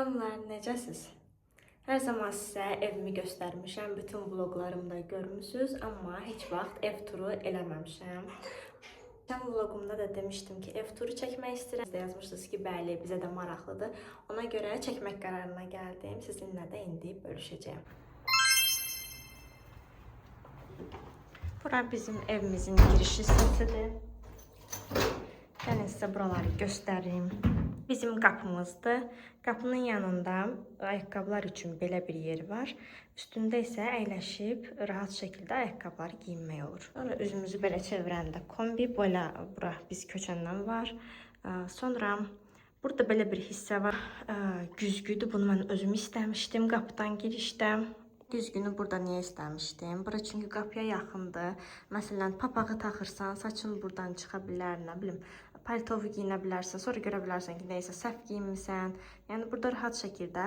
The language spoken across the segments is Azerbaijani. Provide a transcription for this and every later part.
Canlar, necəsiz? Hər zaman sizə evimi göstərmişəm, bütün vloglarımda görmüsünüz, amma heç vaxt ev turu eləməmişəm. Geçən vlogumda da demişdim ki, ev turu çəkmək istəyirəm. Siz də yazmışdınız ki, bəli, bizə də maraqlıdır. Ona görə çəkmək qərarına gəldim. Sizinlə də indi bölüşəcəyəm. Bura bizim evimizin giriş hissəsidir. Gəlin sizə buraları göstərim. Bizim qapımızdır. Qapının yanında ayaqqabılar üçün belə bir yer var. Üstündə isə əyləşib rahat şəkildə ayaqqabıları giyinmək olur. Sonra üzümüzü belə çevirəndə kombi, bura biz köçəndən var. Sonra burada belə bir hissə var. Güzgüdür. Bunu mən özüm istəmişdim qapıdan girişdə. Güzgünü burada niyə istəmişdim? Bura çünki qapıya yaxındır. Məsələn, papağı taxırsan, saçın buradan çıxa bilər, nə bilim, paltovu giyinə bilərsən, sonra görə bilərsən ki, neysə səhv giyinmisən. Yəni burada rahat şəkildə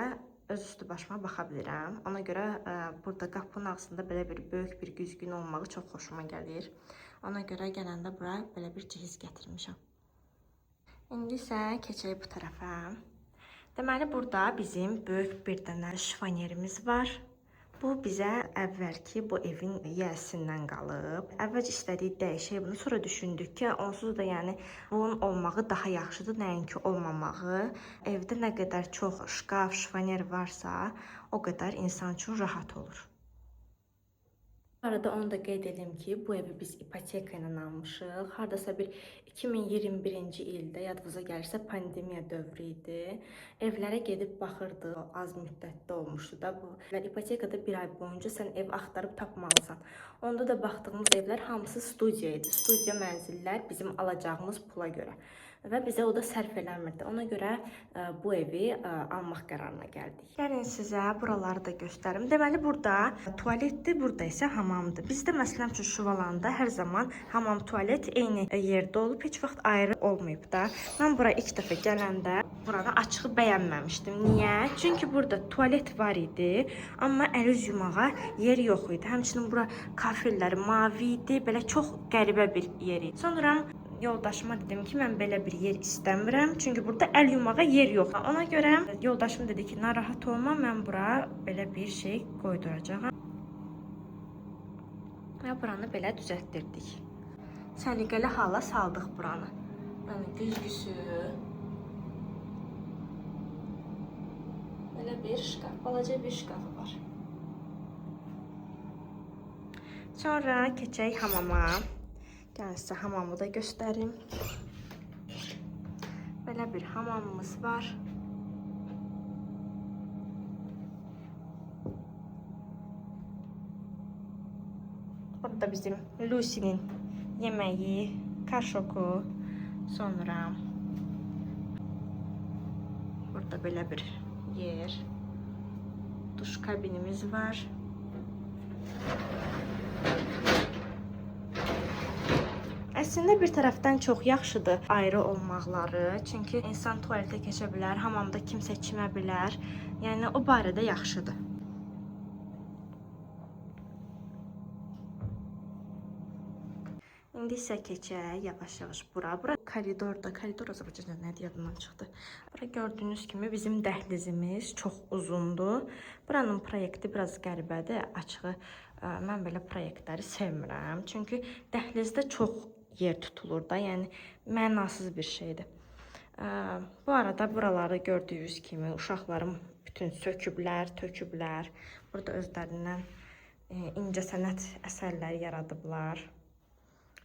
öz üstü başıma baxa bilirəm. Ona görə burada qapının ağzında belə bir böyük bir güzgün olmağı çox xoşuma gəlir. Ona görə gələndə bura belə bir cehiz gətirmişəm. İndi isə keçək bu tərəfə. Deməli, burada bizim böyük bir dənə şifonierimiz var. Bu bizə əvvəlki bu evin yiyəsindən qalıb. Əvvəlcə istədik dəyişək bunu, sonra düşündük ki, onsuz da yəni bunun olmağı daha yaxşıdır, nəinki olmamağı. Evdə nə qədər çox şkaf, şifonier varsa, o qədər insan üçün rahat olur. Bu arada onu da qeyd edim ki, bu evi biz ipoteka ilə almışıq. Hardasa bir 2021-ci ildə, yadınıza gəlirsə, pandemiya dövrü idi. Evlərə gedib baxırdı, az müddətdə olmuşdu da bu. İpotekada bir ay boyunca sən ev axtarıb tapmalısan. Onda da baxdığımız evlər hamısı studiya idi. Studiya mənzillər bizim alacağımız pula görə. Və bizə o da sərf eləmirdi. Ona görə bu evi almaq qərarına gəldik. Gəlin sizə buraları da göstərim. Deməli, burada tualetdir, burada isə hamamdır. Bizdə məsələn üçün Şuvalanda hər zaman hamam, tualet eyni yerdə olub, heç vaxt ayrı olmayıb da. Mən bura ilk dəfə gələndə buranı açığı bəyənməmişdim. Niyə? Çünki burada tualet var idi, amma əl üz yumağa yer yox idi. Həmçinin bura kafelləri mavi idi, belə çox qəribə bir yer idi. Sonra yoldaşıma dedim ki, mən belə bir yer istəmirəm. Çünki burada əl yumağa yer yox. Ona görə yoldaşım dedi ki, narahat olma, mən bura belə bir şey qoyduracağam. Və buranı belə düzəltdirdik. Səliqəli hala saldıq buranı. Yəni güzgüsü. Belə bir şkaf, balaca bir şkafı var. Sonra keçək hamama. Gəlin sizə hamamı da göstərim. Belə bir hamamımız var. Burada bizim Lucy'nin yeməyi, kaşoku, sonra burada belə bir yer, duş kabinimiz var. Əslində bir tərəfdən çox yaxşıdır ayrı olmaqları. Çünki insan tualetə keçə bilər, hamamda kimsə çimə bilər. Yəni o barədə yaxşıdır. İndi isə keçək yavaş-yavaş bura. Bura koridorda, koridor Azərbaycanda nədir yadımdan çıxdı. Bura gördüyünüz kimi bizim dəhlizimiz çox uzundur. Buranın proyekti biraz qəribədir, açığı. Mən belə proyektləri sevmirəm. Çünki dəhlizdə çox yer tutulur da, yəni mənasız bir şeydir. Bu arada buraları gördüyünüz kimi uşaqlarım bütün söküblər, töküblər. Burada özlərindən incəsənət əsərləri yaradıblar.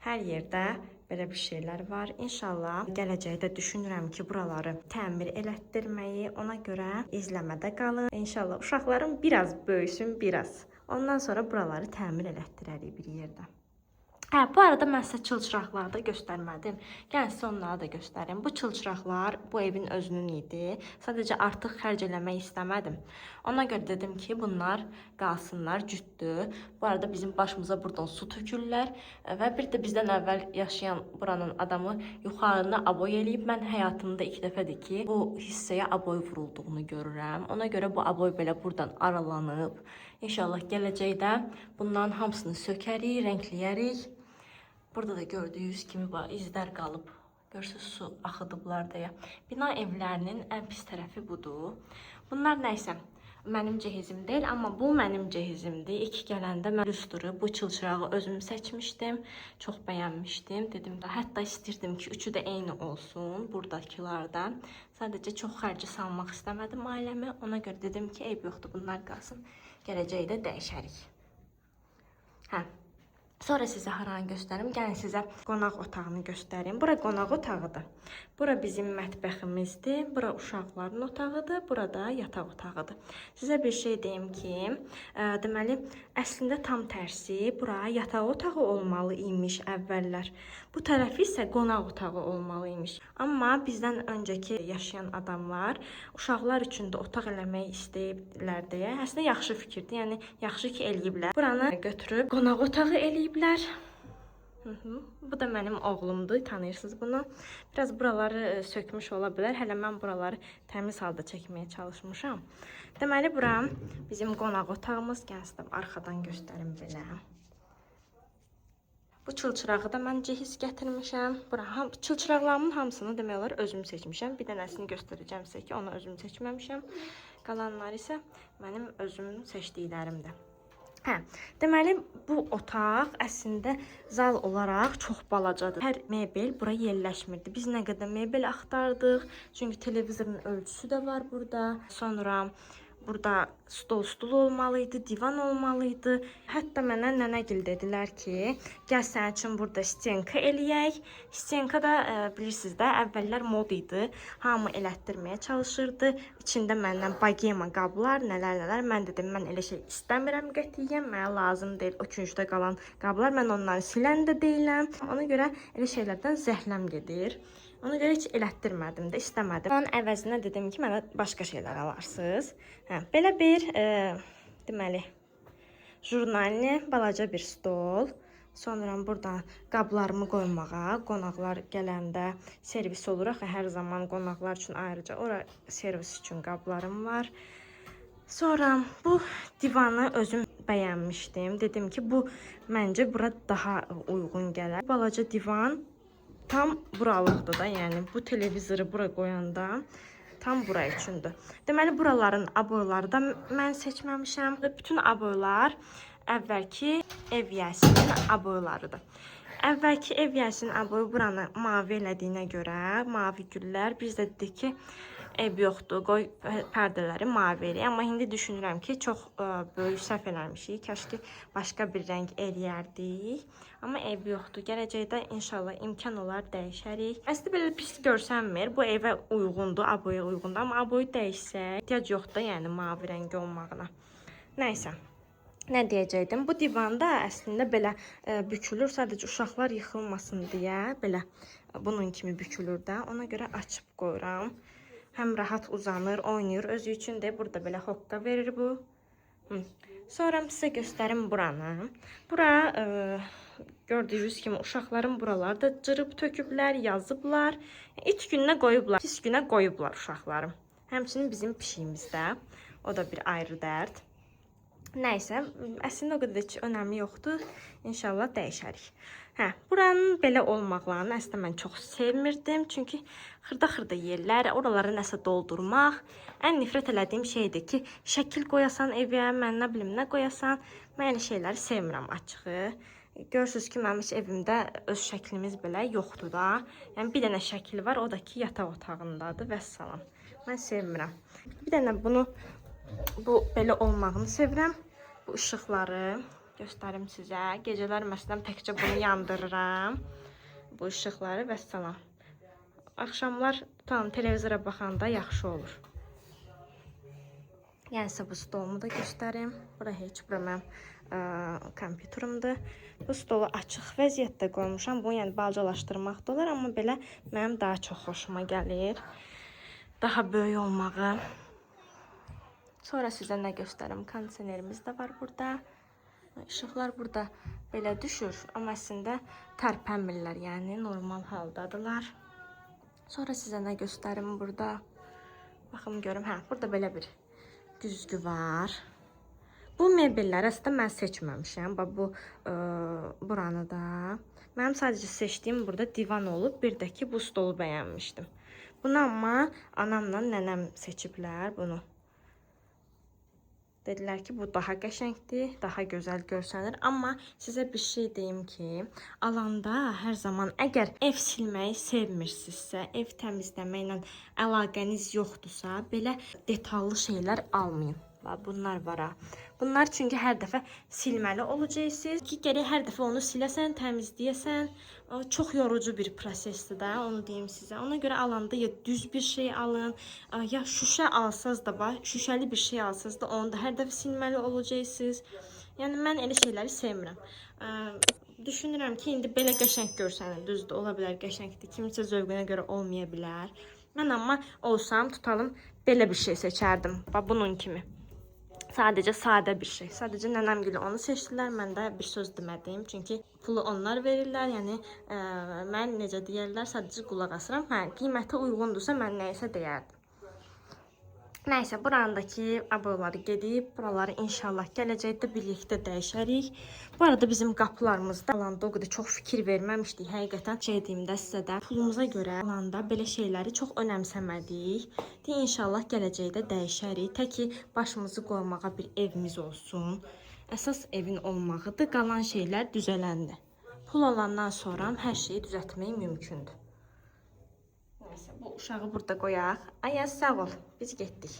Hər yerdə belə bir şeylər var. İnşallah gələcəkdə düşünürəm ki, buraları təmir elətdirməyi, ona görə izləmədə qalın. İnşallah uşaqlarım biraz böyüsün, biraz. Ondan sonra buraları təmir elətdirərik bir yerdə. Bu arada mən sizə çılçıraqları da göstərmədim. Gəlin sizə onları da göstərim. Bu çılçıraqlar bu evin özünün idi. Sadəcə artıq xərc eləmək istəmədim. Ona görə dedim ki, bunlar qalsınlar, cütdür. Bu arada bizim başımıza buradan su tökürlər. Və bir də bizdən əvvəl yaşayan buranın adamı yuxarını aboy eləyib. Mən həyatımda ilk dəfədir ki, bu hissəyə aboy vurulduğunu görürəm. Ona görə bu aboy belə buradan aralanıb. İnşallah gələcəkdə bunların hamısını sökərik, rəngləyərik. Burada da gördüyünüz kimi izlər qalıb. Görürsüz, su axıdıblar deyə. Bina evlərinin ən pis tərəfi budur. Bunlar nəysə, mənim cehizim deyil, amma bu mənim cehizimdir. İlk gələndə mən lüstru, bu çılçırağı özüm seçmişdim. Çox bəyənmişdim. Dedim də, hətta istirdim ki, üçü də eyni olsun buradakilardan. Sadəcə çox xərci salmaq istəmədim ailəmi. Ona görə dedim ki, eyb yoxdur, bunlar qalsın. Gələcəkdə dəyişərik. Hə. Sonra sizə haranı göstərim. Gəlin sizə qonaq otağını göstərim. Bura qonaq otağıdır. Bura bizim mətbəximizdir. Bura uşaqların otağıdır. Burada yataq otağıdır. Sizə bir şey deyim ki, deməli, əslində tam tərsi, bura yataq otağı olmalı imiş əvvəllər. Bu tərəfi isə qonaq otağı olmalı imiş. Amma bizdən öncəki yaşayan adamlar uşaqlar üçün də otaq eləmək istəyiblər deyə. Əslində yaxşı fikirdir. Yəni yaxşı ki eləyiblər. Buranı götürüb qonaq otağı eləyiblər. Bu da mənim oğlumdur, tanıyırsınız bunu. Biraz buraları sökmüş ola bilər. Hələ mən buraları təmiz halda çəkməyə çalışmışam. Deməli, bura bizim qonaq otağımız. Gəlin arxadan göstərim belə. Bu çılçırağı da mən cehiz gətirmişəm. Bura çılçıraqlarımın hamısını demək olar özüm seçmişəm. Bir dənəsini göstərəcəm sizə ki, onu özüm seçməmişəm. Qalanları isə mənim özümün seçdiklərimdir. Hə, deməli, bu otaq əslində zal olaraq çox balacadır. Hər mebel bura yerləşmirdi. Biz nə qədər mebel axtardıq. Çünki televizorun ölçüsü də var burada. Sonra burada stol olmalıydı, divan olmalıydı. Hətta mənə nənəgil dedilər ki, gəl sənin üçün burada stenka eləyək. Stenka da bilirsiniz də, əvvəllər mod idi. Hamı elətdirməyə çalışırdı. İçində məndən bagema qablar, nələr. Mən dedim, mən elə şey istəmirəm qətiyyən. Mənə lazım deyil o küncdə qalan qablar. Mən onları silən də deyiləm. Ona görə elə şeylərdən zəhləm gedir. Ona görə heç elətdirmədim də, istəmədim. Onun əvəzinə dedim ki, mənə başqa şeylər alarsınız. Hə, belə bir, deməli, jurnalini, balaca bir stol. Sonra buradan qablarımı qoymağa, qonaqlar gələndə servis olur. Axı, hər zaman qonaqlar üçün ayrıca ora servis üçün qablarım var. Sonra bu divanı özüm bəyənmişdim. Dedim ki, bu məncə bura daha uyğun gələr. Balaca divan tam buralıqdır da, yəni bu televizoru bura qoyanda tam bura üçündür. Deməli, buraların aboyları da mən seçməmişəm. Bütün aboylar əvvəlki ev yəsinin aboylarıdır. Əvvəlki ev yəsinin aboyu buranı mavi elədiyinə görə, mavi güllər, biz də dedik ki, ev yoxdur, qoy pərdələri mavi eləyək. Amma indi düşünürəm ki, çox böyük səhv eləmişik. Kəşki başqa bir rəng eləyərdik. Amma ev yoxdur. Gələcəkdə inşallah imkan olar dəyişərik. Əslində belə pis görsənmir. Bu evə uyğundur, aboya uyğundur. Amma aboyu dəyişsək, ehtiyac yoxdur, yəni mavi rəngi olmağına. Nəysə. Nə deyəcəkdim? Bu divanda əslində belə bükülür. Sadəcə uşaqlar yıxılmasın deyə belə bunun kimi bükülür də. Ona görə açıb qoyuram. Həm rahat uzanır, oynayır. Özü üçün də burada belə hoqqa verir bu. Sonra sizə göstərim buranı. Bura gördüyünüz kimi uşaqların buralarda cırıb töküblər, yazıblar. İt gününə qoyublar, pis günə qoyublar uşaqlarım. Həmçinin bizim pişiyimizdə. O da bir ayrı dərd. Nəysə, əslində o qədər heç önəmi yoxdur. İnşallah dəyişərik. Hə, buranın belə olmaqlarını əslində mən çox sevmirdim. Çünki xırda yerlər, oraları nəsə doldurmaq. Ən nifrət elədiyim şeydir ki, şəkil qoyasan evə, mən nə bilim nə qoyasan. Mən elə şeyləri sevmirəm açığı. Görürsünüz ki, mənim evimdə öz şəklimiz belə yoxdur da. Yəni bir dənə şəkil var, o da ki, yataq otağındadır, vəssalam. Mən sevmirəm. Bir dənə bunu, bu belə olmağını sevirəm. Bu ışıqları göstərim sizə. Gecələr məsələn təkcə bunu yandırıram. Bu ışıqları vəssalam. Axşamlar tam televizora baxanda yaxşı olur. Yəni sizə bu stolumu da göstərim. Bura heç, bura mənim kompüterumdur. Bu stolu açıq vəziyyətdə qoymuşam. Bunu yəni balacalaşdırmaq da olar, amma belə mənim daha çox xoşuma gəlir. Daha böyük olmağı. Sonra sizə nə göstərim? Kondisionerimiz də var burada. İşıqlar burada belə düşür, amma əslində tərpənmirlər, yəni normal haldadılar. Sonra sizə nə göstərim burada? Baxım görüm, hə, burada belə bir güzgü var. Bu mebelləri əslində mən seçməmişəm. Bu buranı da. Mənim sadəcə seçdiyim burada divan olub, bir də ki bu stolu bəyənmişdim. Bunu amma anamla nənəm seçiblər bunu. Dedilər ki, bu daha qəşəngdir, daha gözəl görsənir. Amma sizə bir şey deyim ki, alanda hər zaman əgər ev silməyi sevmirsinizsə, ev təmizləməklə əlaqəniz yoxdursa, belə detallı şeylər almayın. Bunlar var ha. Bunlar çünki hər dəfə silməli olacaqsınız ki, gərək hər dəfə onu siləsən, təmizləyəsən. Çox yorucu bir prosesdir də, onu deyim sizə. Ona görə alanda ya düz bir şey alın, ya şüşə alsaz da var, şüşəli bir şey alsaz da onu da hər dəfə silməli olacaqsınız. Yəni mən elə şeyləri sevmirəm. Düşünürəm ki, indi belə qəşəng görsənir, düzdür, ola bilər qəşəngdir, kimsə zövqünə görə olmaya bilər. Mən amma olsam, tutalım, belə bir şey seçərdim, bunun kimi. Sadəcə sadə bir şey. Sadəcə nənəmgili onu seçdilər. Mən də bir söz demədim. Çünki pulu onlar verirlər. Yəni mən necə deyirlər, sadəcə qulaq asıram. Hə, qiyməti uyğundursa mən nəysə deyərdim. Nəysə, burandakı aboyaları gedib, buraları inşallah gələcəkdə birlikdə dəyişərik. Bu arada bizim qapılarımızda alanda o qədər çox fikir verməmişdik. Həqiqətən şey deyim də sizə də, pulumuza görə alanda belə şeyləri çox önəmsəmədik. İnşallah gələcəkdə dəyişərik. Tək ki başımızı qoymağa bir evimiz olsun. Əsas evin olmağıdır, qalan şeylər düzələndi. Pul olandan sonra hər şeyi düzəltmək mümkündür. Bu uşağı burada qoyaq. Ayaz, sağ ol. Biz getdik.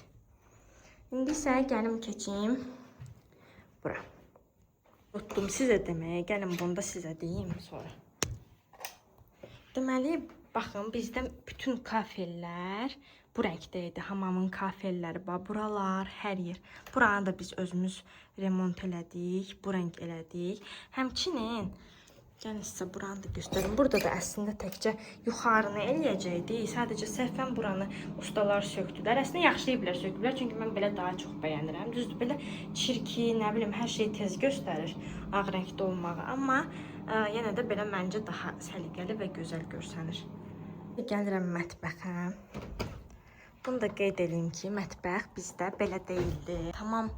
İndi isə gəlim keçim bura. Unutdum sizə deməyə. Gəlin bunu da sizə deyim sonra. Deməli, baxın, bizdə bütün kafellər bu rəngdə idi. Hamamın kafelləri, buralar, hər yer. Buranı da biz özümüz remont elədik, bu rəng elədik. Həmçinin gəlin sizə buranı da göstərim. Burada da əslində təkcə yuxarını eləyəcəkdik. Sadəcə səhvən buranı ustalar söktülər. Əslində yaxşılayıblar, söktülər. Çünki mən belə daha çox bəyənirəm. Düzdür, belə çirkin, nə bilim, hər şey tez göstərir ağ rəngdə olmağı. Amma yenə də belə məncə daha səliqəli və gözəl görsənir. Gəlirəm mətbəxə. Bunu da qeyd edeyim ki, mətbəx bizdə belə deyildi. Tamam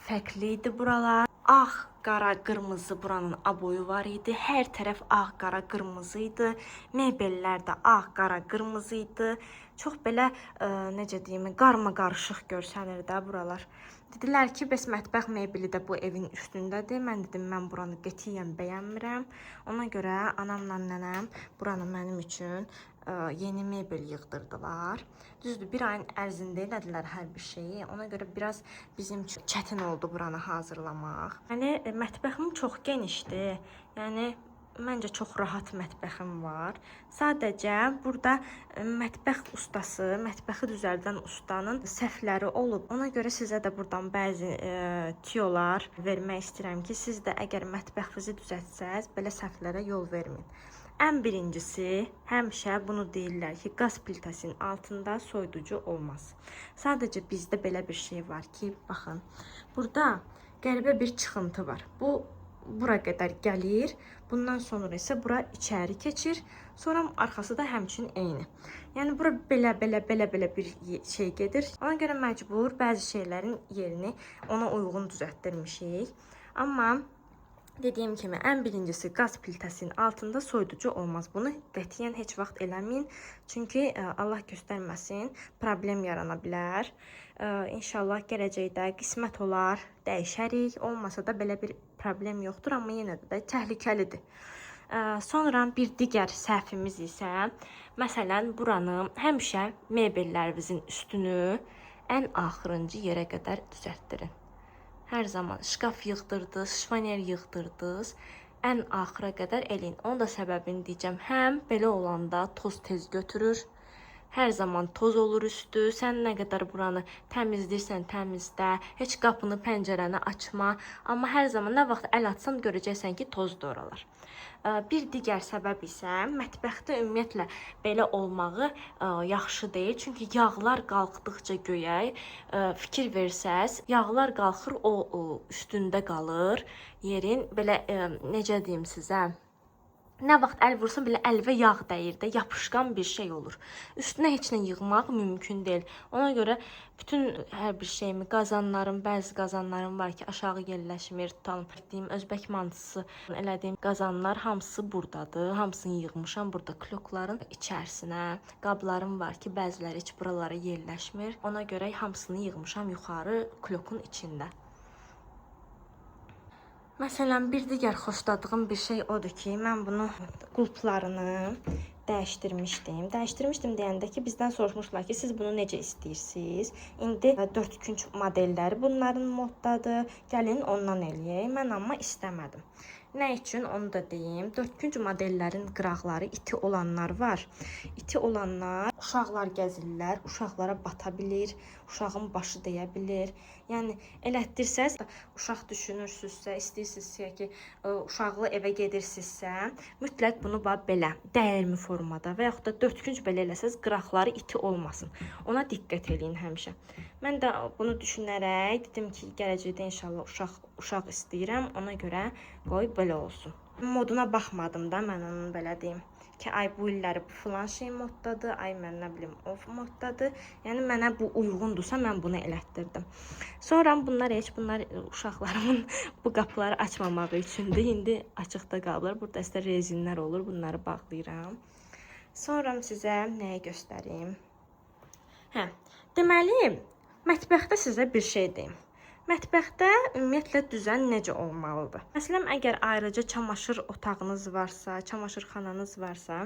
fərqli idi buralar. Ağ, qara, qırmızı buranın aboyu var idi. Hər tərəf ağ, qara, qırmızı idi. Mebellər də ağ, qara, qırmızı idi. Çox belə, necə deyim, qarma-qarışıq görsənir də buralar. Dedilər ki, bəs mətbəx mebeli də bu evin üstündədir. Mən dedim, mən buranı qətiyyən bəyənmirəm. Ona görə anamla nənəm buranı mənim üçün yeni mebel yığdırdılar. Düzdür, bir ayın ərzində elədilər hər bir şeyi. Ona görə biraz bizim üçün çətin oldu buranı hazırlamaq. Yəni, mətbəxim çox genişdir. Yəni, məncə çox rahat mətbəxim var. Sadəcə burada mətbəx ustası, mətbəxi düzəldən ustanın səhvləri olub. Ona görə sizə də buradan bəzi tiyolar vermək istəyirəm ki, siz də əgər mətbəxinizi düzəltsəz, belə səhvlərə yol verməyin. Ən birincisi, həmişə bunu deyirlər ki, qaz plitəsinin altında soyuducu olmaz. Sadəcə bizdə belə bir şey var ki, baxın, burada qəribə bir çıxıntı var. Bu, bura qədər gəlir, bundan sonra isə bura içəri keçir, sonra arxası da həmçinin eyni. Yəni, bura belə bir şey gedir. Ona görə məcbur bəzi şeylərin yerini ona uyğun düzəltdirmişik. Amma dediyim kimi, ən birincisi qaz plitəsinin altında soyuducu olmaz. Bunu qətiyyən heç vaxt eləməyin. Çünki Allah göstərməsin, problem yarana bilər. İnşallah gələcəkdə qismət olar, dəyişərik. Olmasa da belə bir problem yoxdur, amma yenə də təhlükəlidir. Sonra bir digər səhvimiz isə, məsələn, buranı həmişə mebellərinizin üstünü ən axırıncı yerə qədər düzəltdirin. Hər zaman şkaf yığdırdınız, şifonyer yığdırdınız, ən axıra qədər eləyin. Onun da səbəbini deyəcəm. Həm belə olanda toz tez götürür, hər zaman toz olur üstü. Sən nə qədər buranı təmizləyirsən, təmizlə, heç qapını, pəncərəni açma. Amma hər zaman nə vaxt əl atsan görəcəksən ki, tozdur oralar. Bir digər səbəb isə mətbəxdə ümumiyyətlə belə olmağı yaxşı deyil. Çünki yağlar qalxdıqca göyə fikir versəz, yağlar qalxır, o üstündə qalır yerin. Belə necə deyim sizə, Nə vaxt əl vursa belə əlvə yağ dəyir də, yapışqan bir şey olur. Üstünə heç nə yığmaq mümkün deyil. Ona görə bütün hər bir şeyimi, qazanlarım, bəzi qazanlarım var ki, aşağı yerləşmir. Tutalım, etdiyim özbək mantısı, elədiyim qazanlar hamısı burdadır. Hamısını yığmışam burada klokların içərisinə. Qablarım var ki, bəziləri heç buralara yerləşmir. Ona görə hamısını yığmışam yuxarı klokun içində. Məsələn, bir digər xoşladığım bir şey odur ki, mən bunu qulplarını dəyişdirmişdim. Dəyişdirmişdim deyəndə ki, bizdən soruşmuşlar ki, siz bunu necə istəyirsiniz? İndi 4 künc modelləri bunların moddadır. Gəlin ondan eləyək. Mən amma istəmədim. Nə üçün onu da deyim. 4 künc modellərin qıraqları iti olanlar var. İti olanlar uşaqlar gəzirlər, uşaqlara bata bilir, uşağın başı deyə bilir. Yəni elətdirsəz, uşaq düşünürsünüzsə, istəyirsinizsə ki, uşaqlı evə gedirsinizsə, mütləq bunu belə dəyirmi formada və yaxud da 4 künc belə eləsəz, qıraqları iti olmasın. Ona diqqət eləyin həmişə. Mən də bunu düşünərək dedim ki, gələcəkdə inşallah uşaq istəyirəm, ona görə qoy belə olsun. Moduna baxmadım da mən onun belə deyim ki, ay bu illəri bu filan şey moddadır, ay mən nə bilim o moddadır. Yəni mənə bu uyğundursa mən bunu elətdirdim. Sonra bunlar uşaqlarımın bu qapıları açmamağı üçündür. İndi açıqda qalıblar. Burada isə rezinlər olur. Bunları bağlayıram. Sonra sizə nəyi göstərim? Deməli, mətbəxdə sizə bir şey deyim. Mətbəxdə ümumiyyətlə düzən necə olmalıdır? Məsələn, əgər ayrıca çamaşır otağınız varsa, çamaşırxananız varsa,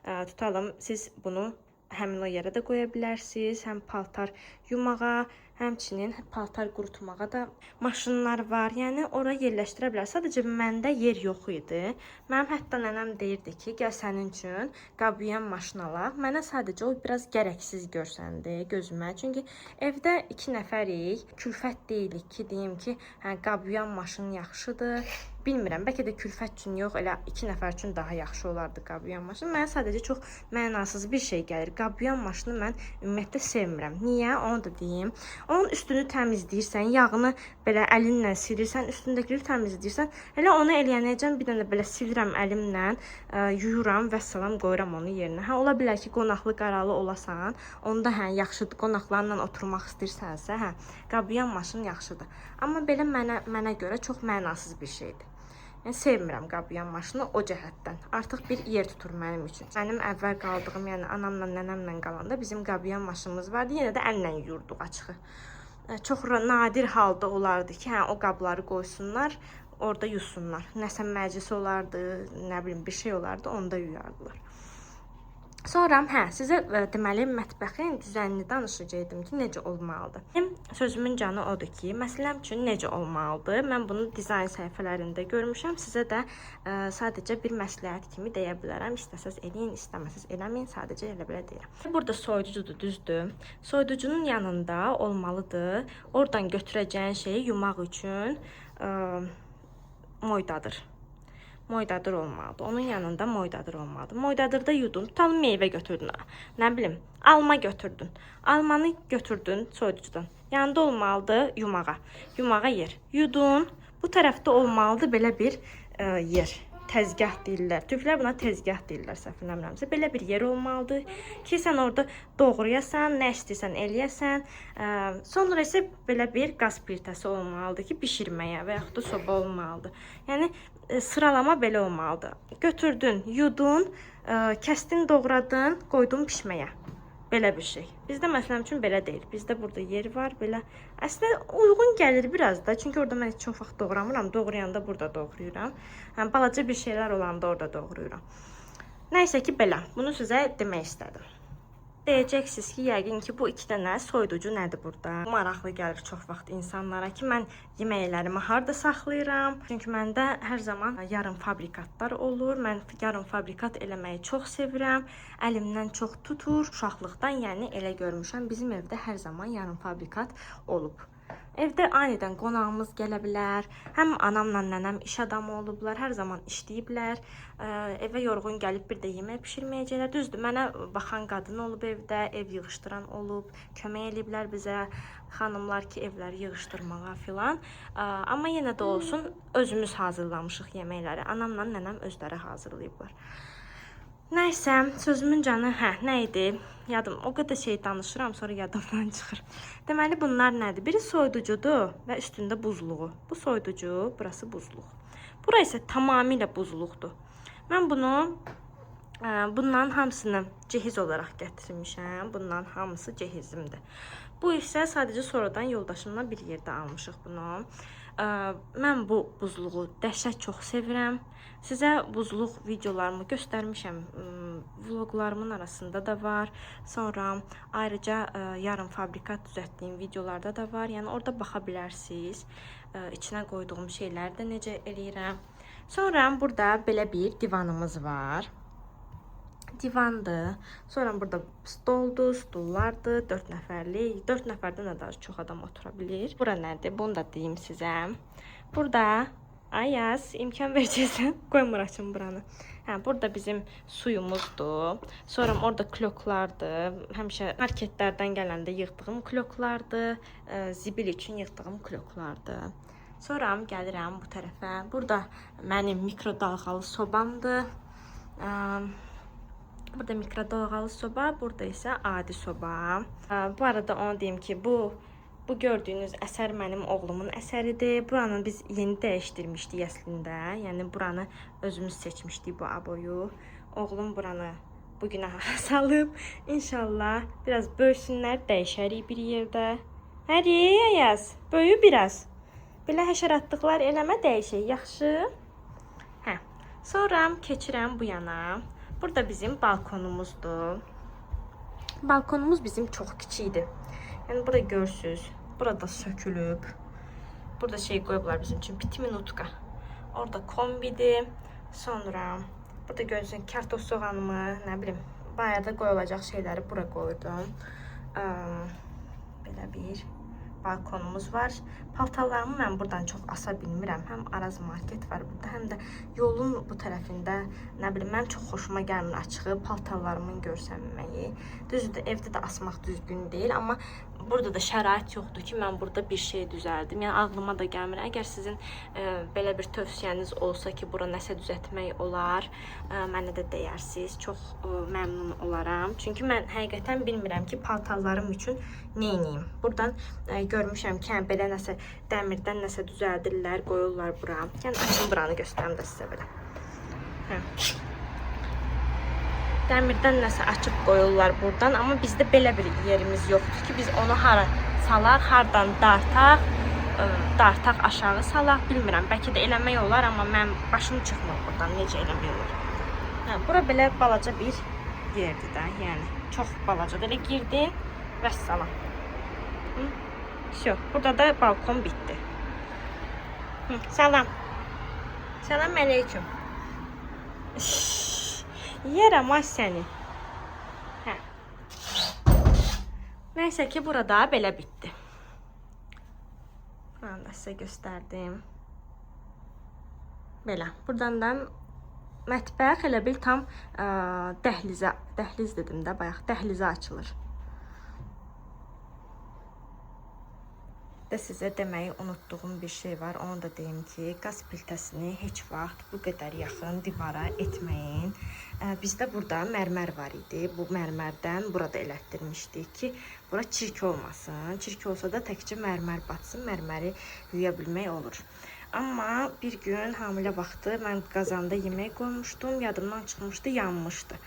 tutalım, siz bunu həmin o yerə də qoya bilərsiniz. Həm paltar yumağa, həmçinin paltar qurutmağa da maşınlar var. Yəni, ora yerləşdirə bilər. Sadəcə məndə yer yox idi. Mənim hətta nənəm deyirdi ki, gəl sənin üçün qabıyan maşın alaq. Mənə sadəcə o biraz gərəksiz görsəndi gözümə. Çünki evdə 2 nəfərik, külfət deyilik ki, deyim ki, qabıyan maşın yaxşıdır. Bilmirəm, bəlkə də külfət üçün yox, elə 2 nəfər üçün daha yaxşı olardı qabıyan maşın. Mənə sadəcə çox mənasız bir şey gəlir. Qabıyan maşını mən ümumiyyətlə sevmirəm. Niyə? Onu da deyim. Onun üstünü təmizləyirsən, yağını belə əlinlə silirsən, üstündəkiləri təmizləyirsən. Elə onu eləyənəcəm, bir dənə belə silirəm əlimlə, yuyuram və salam qoyuram onun yerinə. Ola bilər ki, qonaqlı qaralı olasan, onda yaxşıdır, qonaqlarla oturmaq istəyirsənsə, qabıyan maşın yaxşıdır. Amma belə mənə görə çox mənasız bir şeydir. Yəni, sevmirəm qabıyan maşını o cəhətdən. Artıq bir yer tutur mənim üçün. Mənim əvvəl qaldığım, yəni anamla, nənəmlə qalanda bizim qabıyan maşınımız vardı. Yenə də əllə yuyurduq açığı. Çox nadir halda olardı ki, o qabları qoysunlar, orada yusunlar. Nəsə məclis olardı, nə bilim bir şey olardı, onda yuyardılar. Sonra, sizə deməli, mətbəxin düzənini danışacaqdım ki, necə olmalıdır. Sözümün canı odur ki, məsələm üçün necə olmalıdır? Mən bunu dizayn səhifələrində görmüşəm. Sizə də sadəcə bir məsləhət kimi deyə bilərəm. İstəsəz eləyin, istəməsəz eləməyin. Sadəcə elə belə deyirəm. Burada soyuducudur, düzdür. Soyuducunun yanında olmalıdır. Oradan götürəcəyin şeyi yumaq üçün moydadır. Moydadır olmalıdır. Onun yanında moydadır olmalıdır. Moydadırda yudun. Tutalım meyvə götürdün. Nə bilim, alma götürdün. Almanı götürdün soyuducudan. Yanında olmalıdır yumağa. Yumağa yer. Yudun. Bu tərəfdə olmalıdır belə bir yer. Təzgah deyirlər. Türklər buna təzgah deyirlər, səhv eləmirəmsə. Belə bir yer olmalıdır ki, sən orada doğrayasan, nə istəyirsən eləyəsən. Sonra isə belə bir qaz plitəsi olmalıdır ki, bişirməyə və yaxud da soba olmalıdır. Yəni, sıralama belə olmalıdır. Götürdün, yudun, kəsdin, doğradın, qoydun pişməyə. Belə bir şey. Bizdə məsələn üçün belə deyil. Bizdə burada yer var, belə. Əslində uyğun gəlir biraz da. Çünki orada mən çox vaxt doğramıram. Doğrayanda burada doğrayıram. Balaca bir şeylər olanda orada doğrayıram. Nəysə ki, belə. Bunu sizə demək istədim. Deyəcəksiniz ki, yəqin ki, bu 2 dənə soyuducu nədir burada? Maraqlı gəlir çox vaxt insanlara ki, mən yeməklərimi harda saxlayıram. Çünki məndə hər zaman yarım fabrikatlar olur. Mən yarım fabrikat eləməyi çox sevirəm. Əlimdən çox tutur. Uşaqlıqdan yəni elə görmüşəm. Bizim evdə hər zaman yarım fabrikat olub. Evdə anidən qonağımız gələ bilər. Həm anamla nənəm iş adamı olublar, hər zaman işləyiblər. Evə yorğun gəlib bir də yemək bişirməyəcəklər. Düzdür, mənə baxan qadın olub evdə, ev yığışdıran olub, kömək eləyiblər bizə xanımlar ki, evləri yığışdırmağa filan. Amma yenə də olsun, özümüz hazırlamışıq yeməkləri. Anamla nənəm özləri hazırlayıblar. Nəysə, sözümün canı, nə idi? Yadım, o qədər şey danışıram, sonra yadımdan çıxır. Deməli, bunlar nədir? Biri soyuducudur və üstündə buzluğu. Bu soyuducu, burası buzluq. Bura isə tamamilə buzluqdur. Mən bundan hamısını cehiz olaraq gətirmişəm. Bundan hamısı cehizimdir. Bu isə sadəcə sonradan yoldaşımla bir yerdə almışıq bunu. Mən bu buzluğu dəhşət çox sevirəm. Sizə buzluq videolarımı göstərmişəm. Vloglarımın arasında da var. Sonra ayrıca yarım fabrikat düzəltdiyim videolarda da var. Yəni orada baxa bilərsiniz. İçinə qoyduğum şeyləri də necə eləyirəm. Sonra burada belə bir divanımız var. Divandır. Sonra burada stoldur, stullardır, 4 nəfərlik. 4 nəfərdən də daha çox adam otura bilir. Bura nədir? Bunu da deyim sizə. Burada Ayaz, imkan verəcəksən, qoymur açım buranı. Burada bizim suyumuzdur. Sonra orada kloklardır. Həmişə marketlərdən gələndə yığdığım kloklardır. Zibil üçün yığdığım kloklardır. Sonra gəlirəm bu tərəfə. Burada mənim mikrodalğalı sobamdır. Burada mikrodalğalı soba, burada isə adi soba. Bu arada onu deyim ki, bu gördüyünüz əsər mənim oğlumun əsəridir. Buranı biz yeni dəyişdirmişdik əslində. Yəni buranı özümüz seçmişdik bu aboyu. Oğlum buranı bugünə salıb. İnşallah biraz böyüsünlər, dəyişərik bir yerdə. Həri, Ayaz, böyü biraz. Belə həşəratlıqlar eləmə, dəyişək, yaxşı? Sonra keçirəm bu yana. Burada bizim balkonumuzdur. Balkonumuz bizim çox kiçikdir. Yəni burada görürsünüz, burada sökülüb. Burada şey qoyublar bizim üçün, piti minutka. Orada kombidir. Sonra burada görürsünüz, kartof soğanımı, nə bilim, bayırda qoyulacaq şeyləri bura qoydum. Belə bir balkonumuz var. Paltarlarımı mən buradan çox asa bilmirəm. Həm Araz market var burada, həm də yolun bu tərəfində, nə bilim, mən çox xoşuma gəlmir açığı paltarlarımın görsənməyi. Düzdür, evdə də asmaq düzgün deyil, amma burada da şərait yoxdur ki, mən burada bir şey düzəldim. Yəni ağlıma da gəlmir. Əgər sizin belə bir tövsiyəniz olsa ki, bura nəsə düzəltmək olar, mənə də deyərsiniz. Çox məmnun olaram. Çünki mən həqiqətən bilmirəm ki, paltarlarım üçün nə edeyim. Buradan görmüşəm ki, belə nəsə dəmirdən nəsə düzəldirlər, qoyurlar bura. Yəni açın buranı göstərim də sizə belə. Dəmirdən nəsə açıb qoyurlar buradan, amma bizdə belə bir yerimiz yoxdur ki, biz onu hara salaq, hardan dartaq aşağı salaq, bilmirəm. Bəlkə də eləmək olar, amma mən başım çıxmır buradan, necə eləmək olar. Bura belə balaca bir yerdir də, yəni çox balacadır. Elə girdin, vəssalam. Burada da balkon bitdi. Salam. Salam əleyküm. Yerəm ay səni. Nəysə ki, burada belə bitdi. Mən də sizə göstərdim. Belə. Buradan da mətbəx elə bil tam dəhliz dedim də, bayaq dəhlizə açılır. Sizə deməyi unutduğum bir şey var. Onu da deyim ki, qaz plitəsini heç vaxt bu qədər yaxın divara etməyin. Bizdə burada mərmər var idi. Bu mərmərdən burada elətdirmişdik ki, bura çirk olmasın. Çirk olsa da təkcə mərmər batsın, mərməri yuya bilmək olur. Amma bir gün hamilə vaxtı mən qazanda yemək qoymuşdum, yadımdan çıxmışdı, yanmışdı.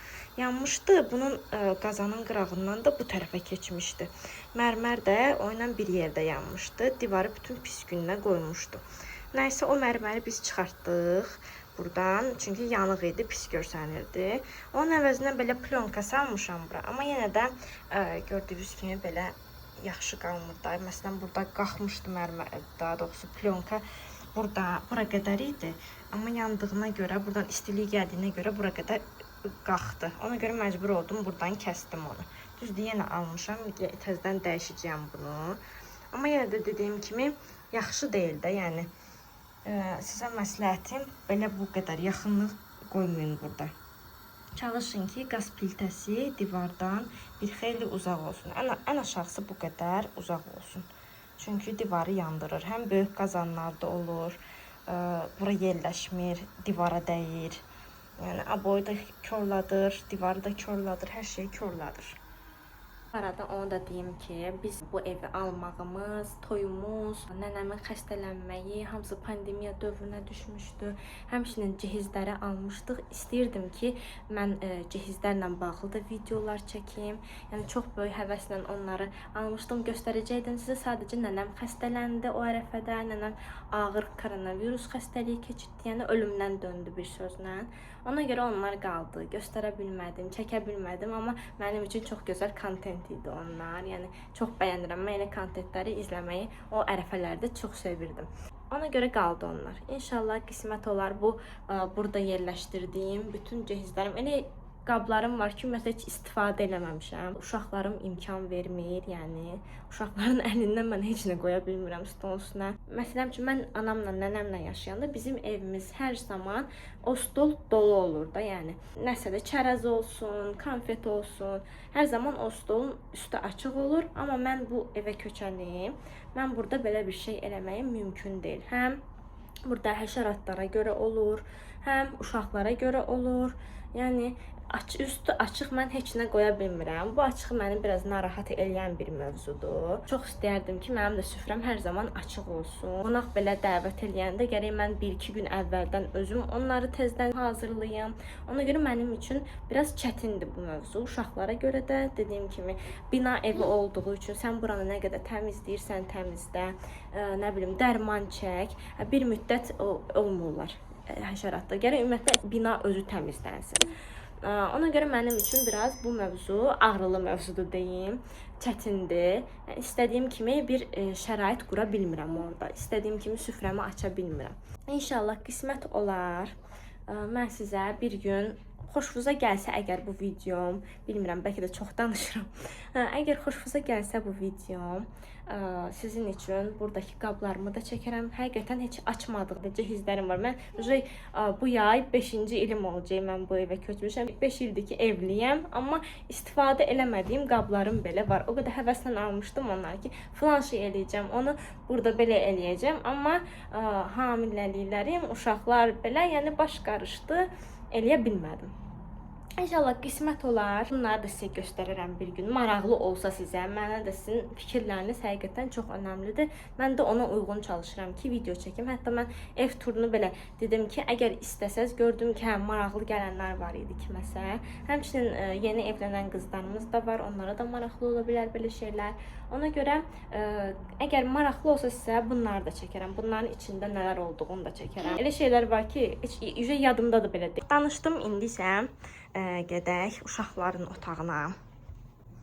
Bunun qazanın qırağından da bu tərəfə keçmişdi. Mərmər də o ilə bir yerdə yanmışdı, divarı bütün pis gününə qoymuşdu. Nəysə, o mərməri biz çıxartdıq buradan, çünki yanıq idi, pis görsənirdi. Onun əvəzinə belə plyonka salmışam bura, amma yenə də gördüyünüz kimi belə yaxşı qalmırdı. Məsələn, burada qalxmışdı mərmər, daha doğrusu plyonka. Bura qədər idi, amma yandığına görə, buradan istilik gəldiyinə görə bura qədər qalxdı. Ona görə məcbur oldum, buradan kəsdim onu. Düzdür, yenə almışam, təzədən dəyişəcəyəm bunu. Amma yenə də dediyim kimi yaxşı deyil də, yəni sizə məsləhətim belə bu qədər yaxınlıq qoymayın burada. Çalışın ki, qaz plitəsi divardan bir xeyli uzaq olsun. Ən aşağısı bu qədər uzaq olsun. Çünki divarı yandırır. Həm böyük qazanlarda olur, bura yerləşmir, divara dəyir. Yəni aboyu da korladır, divarı da korladır, hər şeyi korladır. Arada onu da deyim ki, biz bu evi almağımız, toyumuz, nənəmin xəstələnməyi, hamısı pandemiya dövrünə düşmüşdü. Həmçinin cihizləri almışdıq. İstəyirdim ki, mən cihizlərlə bağlı da videolar çəkim. Yəni çox böyük həvəslə onları almışdım, göstərəcəkdim sizə. Sadəcə nənəm xəstələndi o ərəfədə. Nənəm ağır koronavirus xəstəliyi keçirdi, yəni ölümdən döndü bir sözlə. Ona görə onlar qaldı. Göstərə bilmədim, çəkə bilmədim, amma mənim üçün çox gözəl kontent idi onlar. Yəni çox bəyənirəm. Mən elə kontentləri izləməyi o ərəfələrdə çox sevirdim. Ona görə qaldı onlar. İnşallah qismət olar bu burada yerləşdirdiyim bütün cihizlərim. Elə qablarım var ki, məsələn heç istifadə eləməmişəm. Uşaqlarım imkan vermir, yəni uşaqların əlindən mən heç nə qoya bilmirəm stolun üstünə. Məsələn ki, mən anamla, nənəmlə yaşayanda bizim evimiz hər zaman o stol dolu olur da, yəni nəsə də çərəz olsun, konfet olsun, hər zaman o stolun üstü açıq olur. Amma mən bu evə köçəniyim. Mən burada belə bir şey eləməyim mümkün deyil. Həm burada həşəratlara görə olur, həm uşaqlara görə olur. Yəni üstü açıq mən heç nə qoya bilmirəm. Bu açıq məni biraz narahat eləyən bir mövzudur. Çox istərdim ki, mənim də süfrəm hər zaman açıq olsun. Qonaq belə dəvət eləyəndə gərək mən 1-2 gün əvvəldən özüm onları tezdən hazırlayım. Ona görə mənim üçün biraz çətindir bu mövzu. Uşaqlara görə də dediyim kimi bina evi olduğu üçün sən buranı nə qədər təmizləyirsən təmizlə, nə bilim dərman çək. Bir müddət olmurlar həşəratda. Gərək ümumiyyətlə bina özü təmizlənsin. Ona görə mənim üçün biraz bu mövzu ağrılı mövzudur deyim, çətindir. Yəni, istədiyim kimi bir şərait qura bilmirəm orada. İstədiyim kimi süfrəmi aça bilmirəm. İnşallah qismət olar. Mən sizə bir gün xoşunuza gəlsə əgər bu videom, bilmirəm, bəlkə də çox danışıram. Əgər xoşunuza gəlsə bu videom, sizin üçün buradakı qablarımı da çəkərəm. Həqiqətən heç açmadığım cihizlərim var. Mən bu yay 5-ci ilim olacaq mən bu evə köçmüşəm. 5 ildir ki evliyəm, amma istifadə eləmədiyim qablarım belə var. O qədər həvəslə almışdım onları ki, filan şey eləyəcəm, onu burada belə eləyəcəm. Amma hamiləliklərim, uşaqlar belə, yəni baş qarışdı, eləyə bilmədim. İnşallah qismət olar. Bunları da sizə göstərirəm bir gün. Maraqlı olsa sizə, mənə də sizin fikirləriniz həqiqətən çox önəmlidir. Mən də ona uyğun çalışıram ki, video çəkim. Hətta mən ev turunu belə dedim ki, əgər istəsəz, gördüm ki, maraqlı gələnlər var idi kiməsə. Həmçinin yeni evlənən qızlarımız da var. Onlara da maraqlı ola bilər belə şeylər. Ona görə əgər maraqlı olsa sizə bunları da çəkərəm. Bunların içində nələr olduğunu da çəkərəm. Elə şeylər var ki, yadımda da belə deyil. Danışdım, indi isə gedək uşaqların otağına.